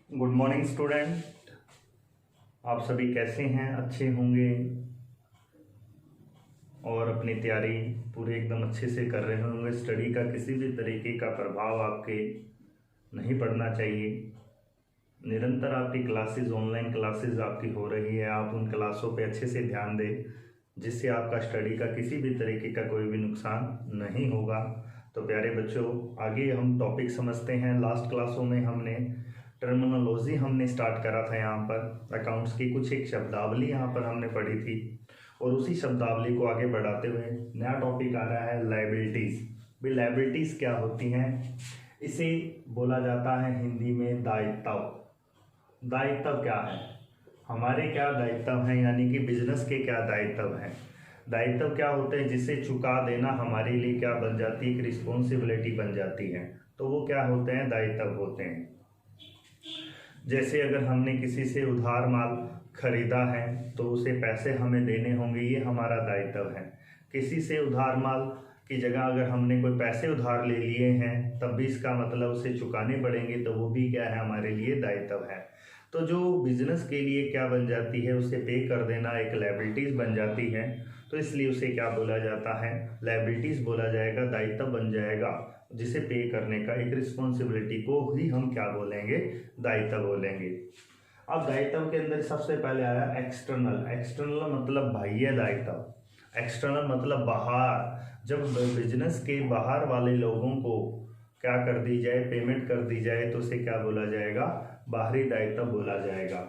Good morning student. आप सभी कैसे हैं? अच्छे होंगे और अपनी तैयारी पूरे एकदम अच्छे से कर रहे होंगे। स्टडी का किसी भी तरीके का प्रभाव आपके नहीं पड़ना चाहिए। निरंतर आपकी क्लासेस, ऑनलाइन क्लासेस आपकी हो रही है, आप उन क्लासों पे अच्छे से ध्यान दें जिससे आपका स्टडी का किसी भी तरीके का कोई भी नुकसान नहीं होगा। तो प्यारे बच्चों, आगे हम टॉपिक समझते हैं। लास्ट क्लासों में हमने टर्मिनोलॉजी हमने स्टार्ट करा था। यहाँ पर अकाउंट्स की कुछ एक शब्दावली यहाँ पर हमने पढ़ी थी और उसी शब्दावली को आगे बढ़ाते हुए नया टॉपिक आ रहा है लायबिलिटीज़। भाई लायबिलिटीज़ क्या होती हैं? इसे बोला जाता है हिंदी में दायित्व। दायित्व क्या है? हमारे क्या दायित्व हैं, यानी कि बिजनेस के क्या दायित्व हैं। दायित्व क्या होते हैं? जिसे चुका देना हमारे लिए क्या बन जाती है? एक रिस्पॉन्सिबिलिटी बन जाती है। तो वो क्या होते हैं? दायित्व होते हैं। जैसे अगर हमने किसी से उधार माल खरीदा है तो उसे पैसे हमें देने होंगे, ये हमारा दायित्व है। किसी से उधार माल की जगह अगर हमने कोई पैसे उधार ले लिए हैं तब भी इसका मतलब उसे चुकाने पड़ेंगे, तो वो भी क्या है? हमारे लिए दायित्व है। तो जो बिजनेस के लिए क्या बन जाती है? उसे पे कर देना एक लायबिलिटीज़ बन जाती है। तो इसलिए उसे क्या बोला जाता है? लायबिलिटीज़ बोला जाएगा, दायित्व बन जाएगा, जिसे पे करने का एक रिस्पॉन्सिबिलिटी को ही हम क्या बोलेंगे? दायित्व बोलेंगे। अब दायित्व के अंदर सबसे पहले आया एक्सटर्नल। एक्सटर्नल मतलब बाह्य दायित्व। एक्सटर्नल मतलब बाहर। जब बिजनेस के बाहर वाले लोगों को क्या कर दी जाए? पेमेंट कर दी जाए तो उसे क्या बोला जाएगा? बाहरी दायित्व बोला जाएगा।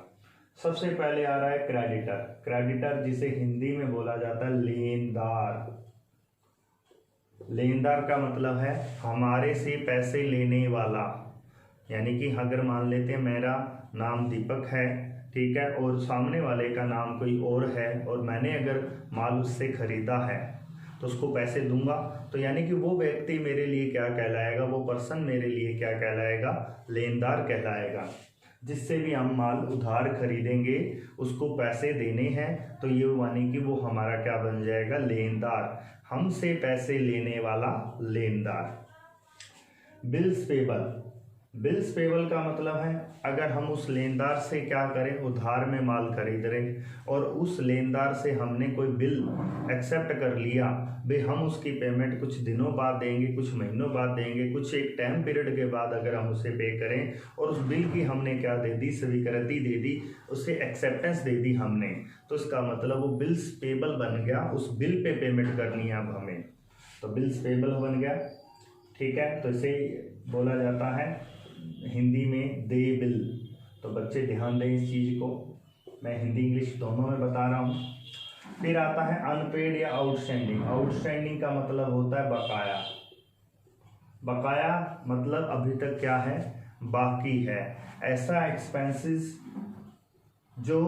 सबसे पहले आ रहा है क्रेडिटर। क्रेडिटर जिसे हिंदी में बोला जाता है लेनदार। लेनदार का मतलब है हमारे से पैसे लेने वाला। यानी कि अगर मान लेते हैं मेरा नाम दीपक है, ठीक है, और सामने वाले का नाम कोई और है और मैंने अगर माल उससे खरीदा है तो उसको पैसे दूंगा, तो यानी कि वो व्यक्ति मेरे लिए क्या कहलाएगा? वो पर्सन मेरे लिए क्या कहलाएगा? लेनदार कहलाएगा। जिससे भी हम माल उधार खरीदेंगे उसको पैसे देने हैं, तो ये मानी कि वो हमारा क्या बन जाएगा? लेनदार। हमसे पैसे लेने वाला लेनदार। Bills payable. बिल्स पेबल का मतलब है अगर हम उस लेनदार से क्या करें? उधार में माल खरीद रहे और उस लेनदार से हमने कोई बिल एक्सेप्ट कर लिया, भाई हम उसकी पेमेंट कुछ दिनों बाद देंगे, कुछ महीनों बाद देंगे, कुछ एक टाइम पीरियड के बाद अगर हम उसे पे करें और उस बिल की हमने क्या दे दी? स्वीकृति दे दी, उसे एक्सेप्टेंस दे दी हमने, तो इसका मतलब वो बिल्स पेबल बन गया। उस बिल पे पेमेंट करनी है अब हमें, तो बिल्स पेबल बन गया। ठीक है, तो इसे बोला जाता है हिंदी में दे बिल। तो बच्चे ध्यान दें इस चीज़ को, मैं हिंदी इंग्लिश दोनों में बता रहा हूँ। फिर आता है अनपेड या आउटस्टैंडिंग। आउटस्टैंडिंग का मतलब होता है बकाया। बकाया मतलब अभी तक क्या है? बाकी है। ऐसा एक्सपेंसेस जो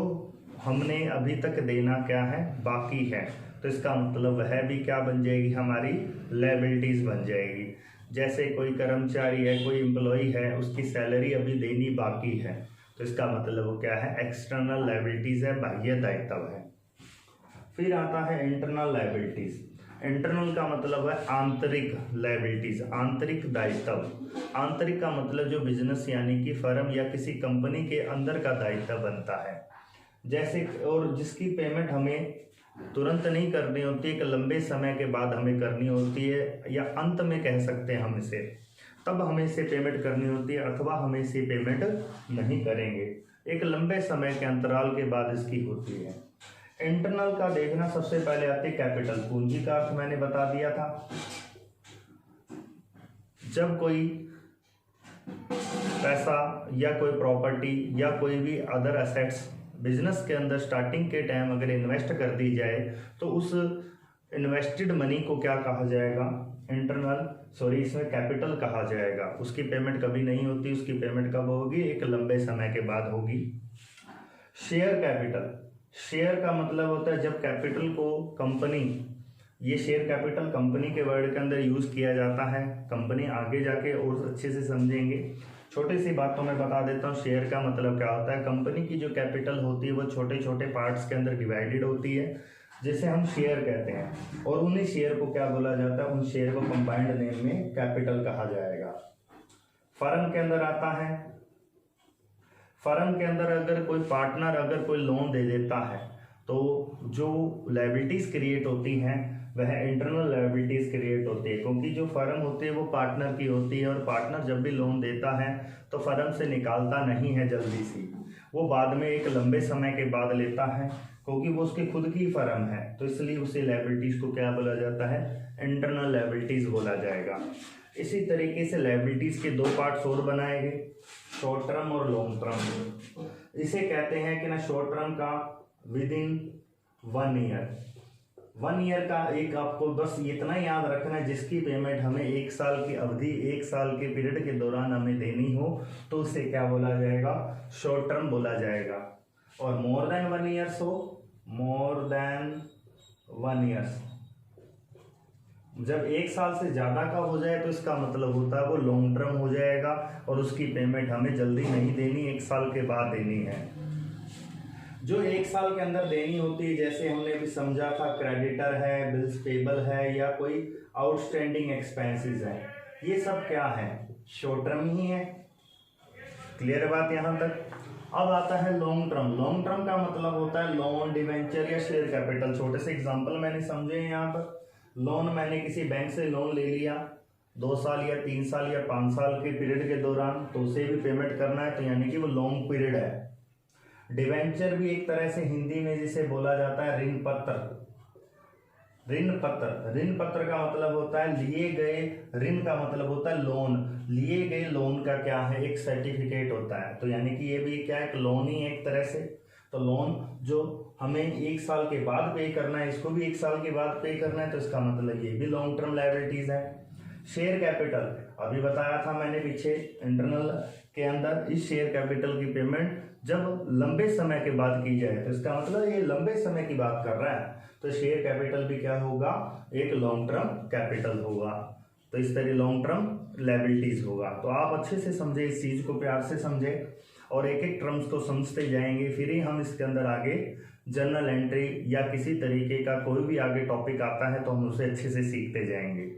हमने अभी तक देना क्या है? बाकी है। तो इसका मतलब वह भी क्या बन जाएगी? हमारी लायबिलिटीज़ बन जाएगी। जैसे कोई कर्मचारी है, कोई एम्प्लॉई है, उसकी सैलरी अभी देनी बाकी है, तो इसका मतलब वो क्या है? एक्सटर्नल लायबिलिटीज़ है, बाह्य दायित्व है। फिर आता है इंटरनल लायबिलिटीज़। इंटरनल का मतलब है आंतरिक लायबिलिटीज़, आंतरिक दायित्व। आंतरिक का मतलब जो बिजनेस यानी कि फर्म या किसी कंपनी के अंदर का दायित्व बनता है, जैसे और जिसकी पेमेंट हमें तुरंत नहीं करनी होती, एक लंबे समय के बाद हमें करनी होती है, या अंत में कह सकते हैं हम इसे, तब हमें इसे पेमेंट करनी होती है, अथवा हमें इसे पेमेंट नहीं करेंगे, एक लंबे समय के अंतराल के बाद इसकी होती है। इंटरनल का देखना सबसे पहले आती है कैपिटल। पूंजी का अर्थ मैंने बता दिया था। जब कोई पैसा या कोई प्रॉपर्टी या कोई भी अदर एसेट्स बिजनेस के अंदर स्टार्टिंग के टाइम अगर इन्वेस्ट कर दी जाए तो उस इन्वेस्टेड मनी को क्या कहा जाएगा? इसमें कैपिटल कहा जाएगा। उसकी पेमेंट कभी नहीं होती, उसकी पेमेंट कब होगी? एक लंबे समय के बाद होगी। Share capital. शेयर का मतलब होता है जब कैपिटल को कंपनी, ये शेयर कैपिटल कंपनी के वर्ड के अंदर यूज किया जाता है। कंपनी आगे जाके और अच्छे से समझेंगे। छोटी सी बातों में बता देता हूँ शेयर का मतलब क्या होता है। कंपनी की जो कैपिटल होती है वो छोटे छोटे पार्ट्स के अंदर डिवाइडेड होती है, जिसे हम शेयर कहते हैं, और उन्हीं शेयर को क्या बोला जाता है? उन शेयर को कंबाइंड नेम में कैपिटल कहा जाएगा। फर्म के अंदर आता है फर्म के अंदर अगर कोई पार्टनर अगर कोई लोन दे देता है तो जो लायबिलिटीज़ क्रिएट होती हैं वह इंटरनल लायबिलिटीज़ क्रिएट होती है, क्योंकि जो फर्म होती है वो पार्टनर की होती है, और पार्टनर जब भी लोन देता है तो फर्म से निकालता नहीं है जल्दी से, वो बाद में एक लंबे समय के बाद लेता है, क्योंकि वो उसकी खुद की फर्म है, तो इसलिए उसे लायबिलिटीज़ को क्या बोला जाता है, इंटरनल लायबिलिटीज़ बोला जाएगा। इसी तरीके से लायबिलिटीज़ के दो पार्ट्स और बनाए गए, शॉर्ट टर्म और लॉन्ग टर्म। इसे कहते हैं कि ना शॉर्ट टर्म का विद इन 1 ईयर, 1 ईयर का एक आपको बस इतना याद रखना है जिसकी पेमेंट हमें 1 साल की अवधि 1 साल के पीरियड के दौरान हमें देनी हो तो उसे क्या बोला जाएगा, शॉर्ट टर्म बोला जाएगा। और मोर देन 1 ईयर्स हो, मोर देन 1 ईयर्स, जब 1 साल से ज़्यादा का हो जाए तो इसका मतलब होता है वो लॉन्ग टर्म हो जाएगा और उसकी पेमेंट हमें जल्दी नहीं देनी, 1 साल के बाद देनी है। जो 1 साल के अंदर देनी होती है, जैसे हमने भी समझा था, क्रेडिटर है, बिल्स पेबल है, या कोई आउटस्टैंडिंग एक्सपेंसेस है, ये सब क्या है, शॉर्ट टर्म ही है। क्लियर है बात यहाँ तक। अब आता है लॉन्ग टर्म। लॉन्ग टर्म का मतलब होता है लोन, डिवेंचर या शेयर कैपिटल। छोटे से एग्जांपल मैंने समझे यहाँ पर। लोन मैंने किसी बैंक से लोन ले लिया 2 साल या 3 साल या 5 साल के पीरियड के दौरान, तो उसे भी पेमेंट करना है, तो यानी कि वो लॉन्ग पीरियड है। डिवेंचर भी एक तरह से हिंदी में जिसे बोला जाता है ऋण पत्र। ऋण पत्र, ऋण पत्र का मतलब होता है लिए गए, ऋण का मतलब होता है लोन, लिए गए लोन का क्या है, एक सर्टिफिकेट होता है, तो यानी कि ये भी क्या है, एक लोन ही है एक तरह से। तो लोन जो हमें 1 साल के बाद पे करना है, इसको भी 1 साल के बाद पे करना है, तो इसका मतलब ये भी लॉन्ग टर्म लायबिलिटीज है। शेयर कैपिटल अभी बताया था मैंने पीछे इंटरनल के अंदर, इस शेयर कैपिटल की पेमेंट जब लंबे समय के बाद की जाए, तो इसका मतलब ये लंबे समय की बात कर रहा है, तो शेयर कैपिटल भी क्या होगा, एक लॉन्ग टर्म कैपिटल होगा। तो इस तरह लॉन्ग टर्म लायबिलिटीज होगा। तो आप अच्छे से समझे, इस चीज को प्यार से समझे और एक एक टर्म्स को समझते जाएंगे, फिर ही हम इसके अंदर आगे जर्नल एंट्री या किसी तरीके का कोई भी आगे टॉपिक आता है तो हम उसे अच्छे से सीखते जाएंगे।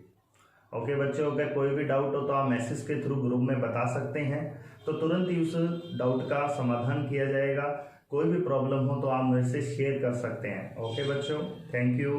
ओके बच्चों, अगर कोई भी डाउट हो तो आप मैसेज के थ्रू ग्रुप में बता सकते हैं, तो तुरंत ही उस डाउट का समाधान किया जाएगा। कोई भी प्रॉब्लम हो तो आप मेरे से शेयर कर सकते हैं। ओके बच्चों, थैंक यू।